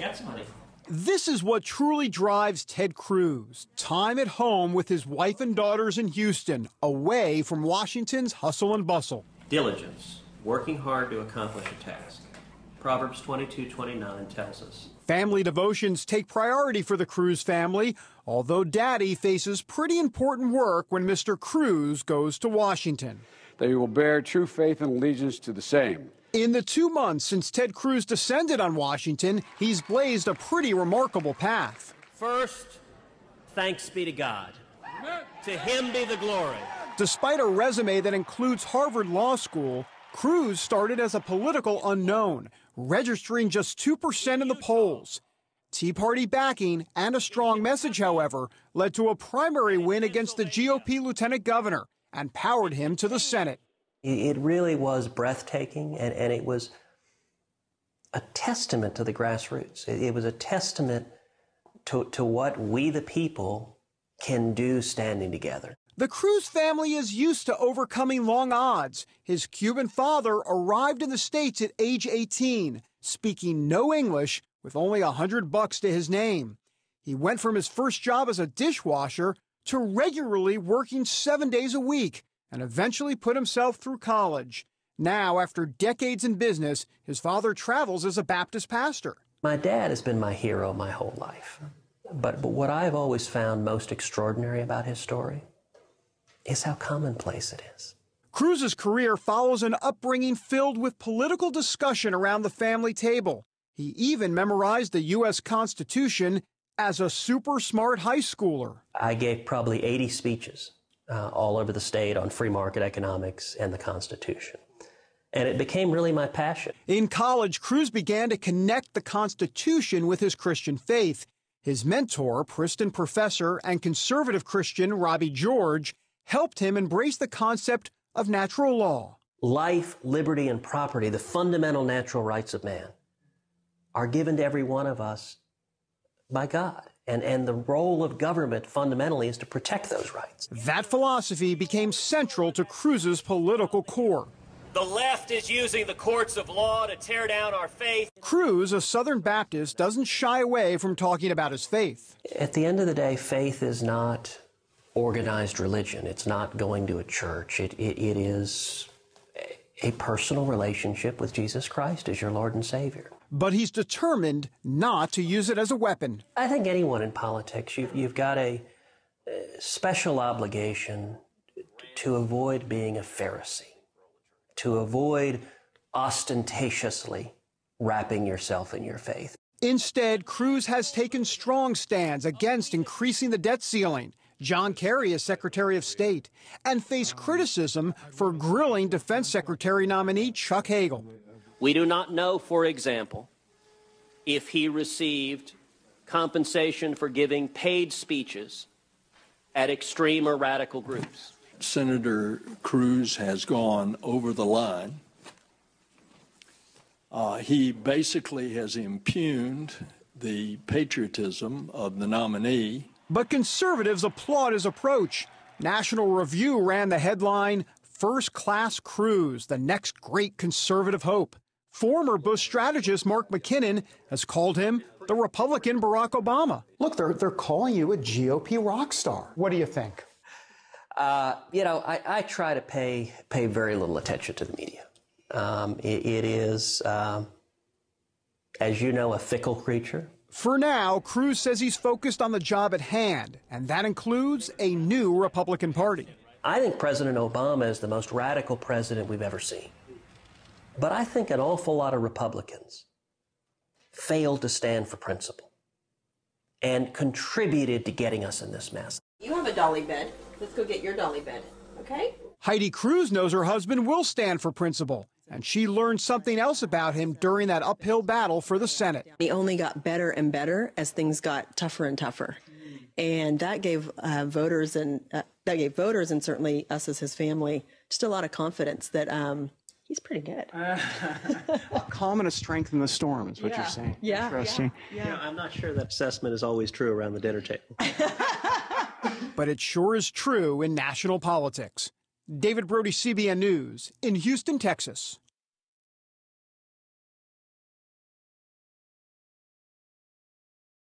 got some money. This is what truly drives Ted Cruz. Time at home with his wife and daughters in Houston, away from Washington's hustle and bustle. Diligence, working hard to accomplish a task. Proverbs 22:29 tells us. Family devotions take priority for the Cruz family, although Daddy faces pretty important work when Mr. Cruz goes to Washington. They will bear true faith and allegiance to the same. In the 2 months since Ted Cruz descended on Washington, he's blazed a pretty remarkable path. First, thanks be to God. To him be the glory. Despite a resume that includes Harvard Law School, Cruz started as a political unknown, registering just 2% in the polls. Tea Party backing and a strong message, however, led to a primary win against the GOP lieutenant governor and powered him to the Senate. It really was breathtaking, and it was a testament to the grassroots. It was a testament to what we, the people, can do standing together. The Cruz family is used to overcoming long odds. His Cuban father arrived in the States at age 18, speaking no English with only $100 to his name. He went from his first job as a dishwasher to regularly working 7 days a week and eventually put himself through college. Now, after decades in business, his father travels as a Baptist pastor. My dad has been my hero my whole life. But what I've always found most extraordinary about his story is how commonplace it is. Cruz's career follows an upbringing filled with political discussion around the family table. He even memorized the U.S. Constitution as a super smart high schooler. I gave probably 80 speeches all over the state on free market economics and the Constitution. And it became really my passion. In college, Cruz began to connect the Constitution with his Christian faith. His mentor, Princeton professor and conservative Christian Robbie George, helped him embrace the concept of natural law. Life, liberty, and property, the fundamental natural rights of man, are given to every one of us by God. And the role of government fundamentally is to protect those rights. That philosophy became central to Cruz's political core. The left is using the courts of law to tear down our faith. Cruz, a Southern Baptist, doesn't shy away from talking about his faith. At the end of the day, faith is not organized religion. It's not going to a church. It is a personal relationship with Jesus Christ as your Lord and Savior. But he's determined not to use it as a weapon. I think anyone in politics, you've got a special obligation to avoid being a Pharisee, to avoid ostentatiously wrapping yourself in your faith. Instead, Cruz has taken strong stands against increasing the debt ceiling, John Kerry as Secretary of State, and faced criticism for grilling Defense Secretary nominee Chuck Hagel. We do not know, for example, if he received compensation for giving paid speeches at extreme or radical groups. Senator Cruz has gone over the line. He basically has impugned the patriotism of the nominee. But conservatives applaud his approach. National Review ran the headline, "First Class Cruz, the next great conservative hope." Former Bush strategist Mark McKinnon has called him the Republican Barack Obama. Look, they're calling you a GOP rock star. What do you think? I try to pay very little attention to the media. It is, as you know, a fickle creature. For now, Cruz says he's focused on the job at hand, and that includes a new Republican Party. I think President Obama is the most radical president we've ever seen. But I think an awful lot of Republicans failed to stand for principle and contributed to getting us in this mess. You have a dolly bed. Let's go get your dolly bed, okay? Heidi Cruz knows her husband will stand for principle, and she learned something else about him during that uphill battle for the Senate. He only got better and better as things got tougher and tougher. And that gave voters and certainly us as his family just a lot of confidence that he's pretty good. A calm and a strength in the storm is what you're saying. Yeah. Interesting. Yeah. I'm not sure that assessment is always true around the dinner table. But it sure is true in national politics. David Brody, CBN News, in Houston, Texas.